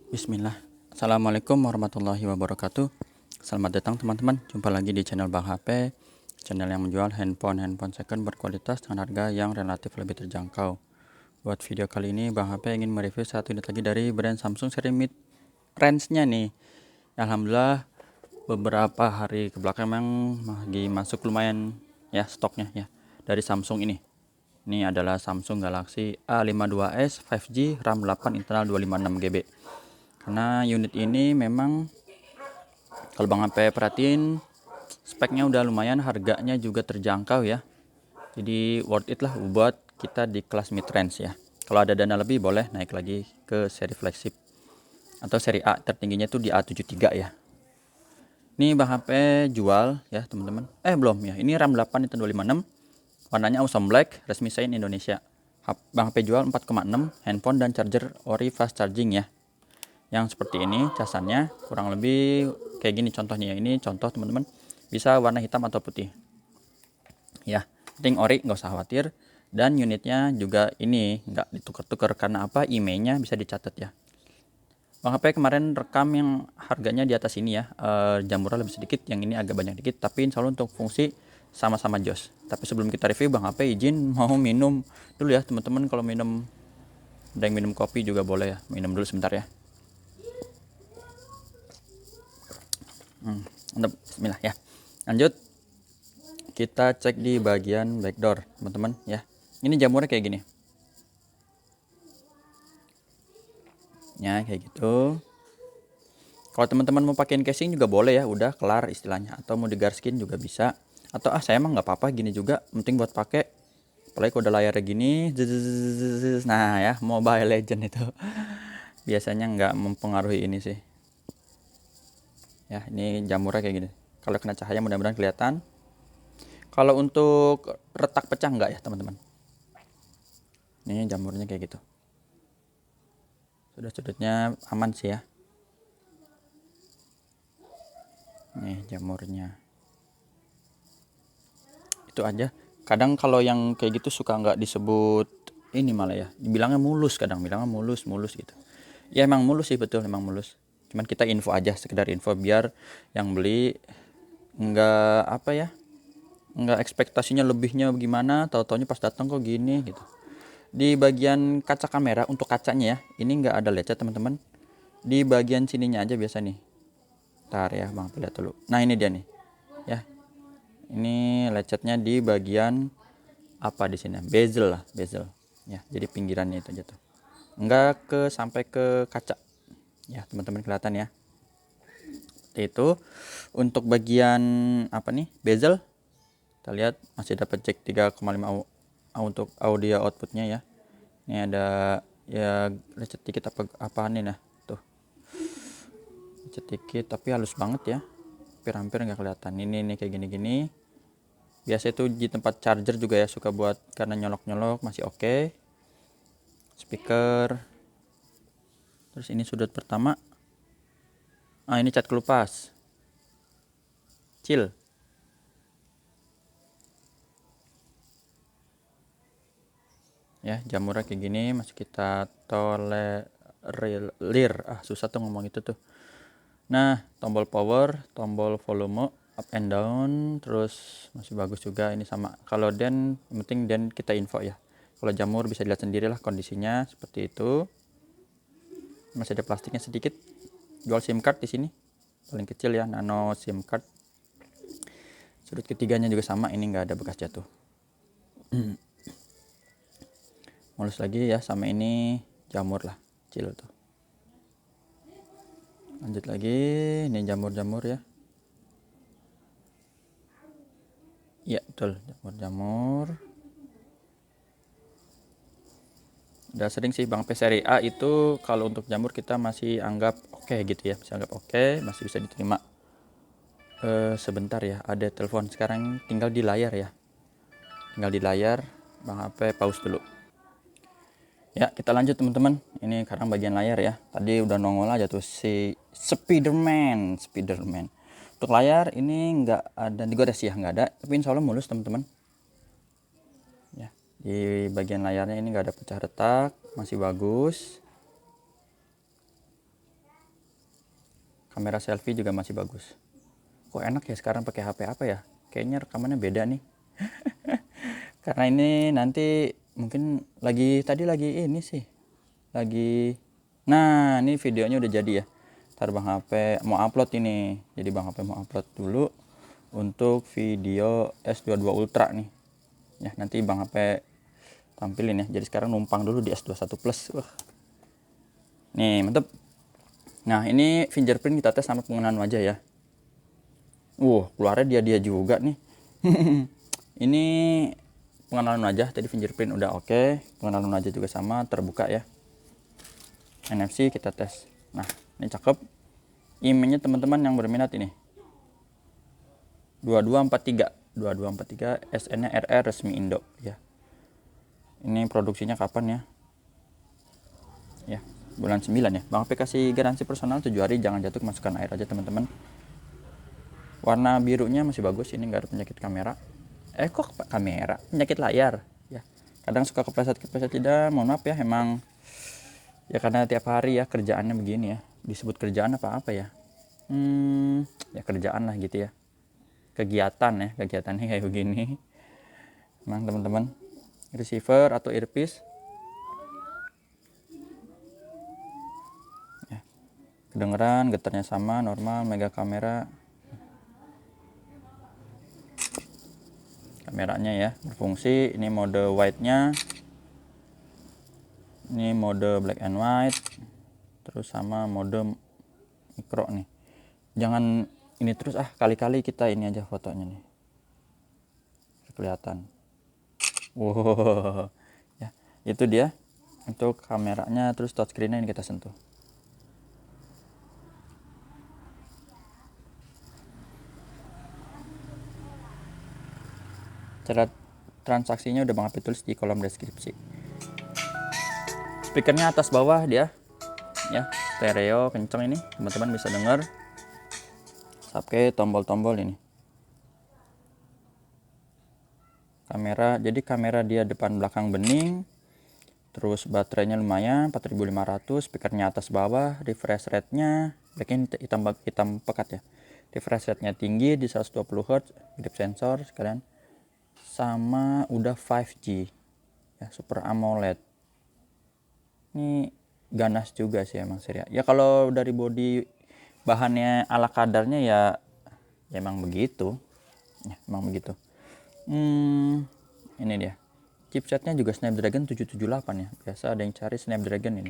Bismillah. Assalamualaikum warahmatullahi wabarakatuh. Selamat datang teman-teman. Jumpa lagi di channel Bang HP, channel yang menjual handphone second berkualitas dengan harga yang relatif lebih terjangkau. Buat video kali ini Bang HP ingin mereview satu unit lagi dari brand Samsung seri mid range-nya nih. Alhamdulillah beberapa hari ke belakang memang lagi masuk lumayan ya stoknya ya dari Samsung ini. Ini adalah Samsung Galaxy A52s 5G RAM 8 internal 256 GB. Karena unit ini memang kalau Bang HP perhatiin speknya udah lumayan, harganya juga terjangkau ya. Jadi worth it lah buat kita di kelas mid range ya. Kalau ada dana lebih boleh naik lagi ke seri flagship atau seri A, tertingginya tuh di A73 ya. Ini Bang HP jual ya teman-teman. Belum ya. Ini RAM 8 itu 256. Warnanya awesome black, resmi sign Indonesia. Bang HP jual 4,6, handphone dan charger ori fast charging ya. Yang seperti ini casannya kurang lebih kayak gini contohnya ya. Ini contoh teman-teman, bisa warna hitam atau putih ya, penting ori, nggak usah khawatir. Dan unitnya juga ini nggak ditukar-tukar karena apa, emailnya bisa dicatat ya. Bang HP kemarin rekam yang harganya di atas ini ya, jamurnya lebih sedikit, yang ini agak banyak dikit, tapi insya Allah untuk fungsi sama-sama jos. Tapi sebelum kita review, Bang HP izin mau minum dulu ya teman-teman. Kalau minum, ada yang minum kopi juga boleh ya, minum dulu sebentar ya. Bismillah ya. Lanjut, kita cek di bagian backdoor teman-teman ya. Ini jamurnya kayak gini ya, kayak gitu. Kalau teman-teman mau pakein casing juga boleh ya, udah kelar istilahnya. Atau mau digarskin juga bisa. Atau saya emang nggak apa-apa gini juga, penting buat pakai. Apalagi kalau udah layarnya gini, nah ya, Mobile Legend itu biasanya nggak mempengaruhi ini sih. Ya, ini jamurnya kayak gini. Kalau kena cahaya mudah-mudahan kelihatan. Kalau untuk retak pecah nggak ya teman-teman. Ini jamurnya kayak gitu. Sudut-sudutnya aman sih ya. Nih jamurnya. Itu aja. Kadang kalau yang kayak gitu suka nggak disebut ini malah ya. Dibilangnya mulus, kadang bilangnya mulus gitu. Ya emang mulus sih, betul emang mulus. Cuman kita info aja, sekedar info biar yang beli nggak apa ya, nggak ekspektasinya lebihnya gimana, tahu-taunya pas datang kok gini gitu. Di bagian kaca kamera untuk kacanya ya, ini nggak ada lecet teman-teman. Di bagian sininya aja biasa nih. Ntar ya Bang, lihat dulu. Nah ini dia nih ya. Ini lecetnya di bagian apa di sini, bezel lah, bezel ya. Jadi pinggirannya itu aja tuh, enggak sampai ke kaca ya teman-teman, kelihatan ya. Itu untuk bagian apa nih, bezel, kita lihat masih dapat jack 3,5 untuk audio outputnya ya. Ini ada ya lecet dikit apa nih, nah tuh lecet dikit tapi halus banget ya, hampir nggak kelihatan. Ini kayak gini biasa itu di tempat charger juga ya, suka buat karena nyolok masih oke. Speaker, terus ini sudut pertama, ini cat kelupas chill ya. Jamurnya kayak gini masih kita tolerir, susah tuh ngomong itu tuh. Nah, tombol power, tombol volume up and down, terus masih bagus juga ini sama. Kalau den, penting den kita info ya. Kalau jamur bisa dilihat sendiri lah kondisinya seperti itu. Masih ada plastiknya sedikit. Dual SIM card di sini, paling kecil ya, nano SIM card. Sudut ketiganya juga sama, ini nggak ada bekas jatuh. Mulus lagi ya, sama ini jamur lah, kecil tuh. Lanjut lagi, ini jamur ya. Iya betul, jamur. Udah sering sih Bang P seri A itu kalau untuk jamur kita masih anggap oke gitu ya, masih anggap oke, masih bisa diterima. Sebentar ya, ada telepon sekarang, tinggal di layar ya. Tinggal di layar, Bang HP pause dulu. Ya, kita lanjut teman-teman. Ini sekarang bagian layar ya. Tadi udah nongol aja tuh si Spiderman. Untuk layar ini nggak ada digores ya, nggak ada. Tapi insya Allah mulus teman-teman. Ya, di bagian layarnya ini nggak ada pecah retak, masih bagus. kamera selfie juga masih bagus. Kok enak ya sekarang pakai HP apa ya, kayaknya rekamannya beda nih. Karena ini nanti mungkin tadi lagi ini sih nah ini videonya udah jadi ya. Ntar Bang HP mau upload ini, jadi Bang HP mau upload dulu untuk video S22 Ultra nih ya, nanti Bang HP tampilin ya. Jadi sekarang numpang dulu di S21 Plus. Nih mantep. Nah ini fingerprint kita tes sama pengenalan wajah ya. Keluarnya dia juga nih. Ini pengenalan wajah, tadi fingerprint udah oke, pengenalan wajah juga sama, terbuka ya. NFC kita tes. Nah ini cakep. Emailnya teman-teman yang berminat ini 2243 SN-nya RR resmi Indo ya. Ini produksinya kapan ya? Ya, bulan 9 ya. Bang HP kasih garansi personal 7 hari, jangan jatuh kemasukan air aja teman-teman. Warna birunya masih bagus, ini nggak ada penyakit kamera. Kok kamera? Penyakit layar ya. Kadang suka kepleset tidak, mohon maaf ya, emang ya karena tiap hari ya kerjaannya begini ya. Disebut kerjaan apa ya? Ya kerjaan lah gitu ya. Kegiatannya kayak begini. Emang teman-teman, receiver atau earpiece ya, kedengeran, getarnya sama, normal, mega kamera. Kameranya ya berfungsi. Ini mode wide-nya, ini mode black and white, terus sama mode mikro nih. Jangan ini terus kali-kali kita ini aja fotonya nih, kelihatan. Ya itu dia untuk kameranya. Terus touchscreen-nya ini kita sentuh. Cara transaksinya udah Bang HP tulis di kolom deskripsi. Speakernya atas bawah dia ya, stereo kenceng ini, teman-teman bisa dengar. Pakai tombol-tombol ini. Kamera, jadi kamera dia depan belakang bening. Terus baterainya lumayan 4500, speakernya atas bawah, refresh rate-nya hitam pekat ya. Refresh rate-nya tinggi di 120 Hz, grip sensor sekalian. Sama udah 5G ya, Super AMOLED. Ini ganas juga sih emang sih ya. Kalau dari body bahannya ala kadarnya ya emang begitu. Ya, emang begitu. Ini dia. Chipsetnya juga Snapdragon 778 ya. Biasa ada yang cari Snapdragon ini.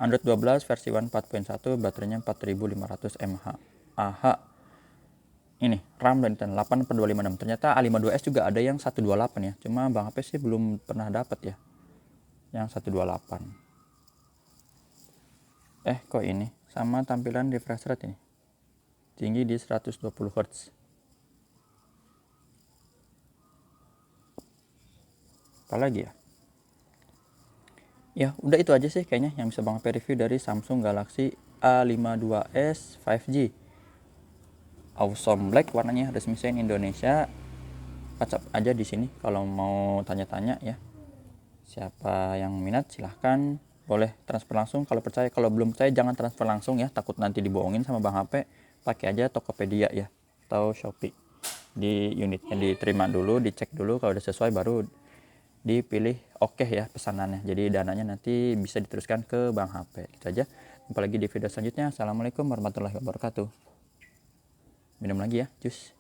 Android 12 versi 1.4.1, baterainya 4500 mAh. Ini RAM dan 8/256. Ternyata A52s juga ada yang 128 ya. Cuma Bang HP sih belum pernah dapat ya yang 128. Kok ini sama tampilan refresh rate ini. Tinggi di 120 Hz. Apalagi ya? Ya, udah itu aja sih kayaknya yang bisa Bang HP review dari Samsung Galaxy A52s 5G. Awesome Black warnanya, resmi sign Indonesia. WhatsApp aja di sini kalau mau tanya-tanya ya. Siapa yang minat silahkan, boleh transfer langsung kalau percaya. Kalau belum percaya jangan transfer langsung ya, takut nanti dibohongin sama Bang HP. Pakai aja Tokopedia ya atau Shopee. Di unitnya diterima dulu, dicek dulu, kalau udah sesuai baru dipilih oke ya pesanannya. Jadi dananya nanti bisa diteruskan ke Bang HP. Gitu aja. Jumpa lagi di video selanjutnya. Assalamualaikum warahmatullahi wabarakatuh. Minum lagi ya, jus.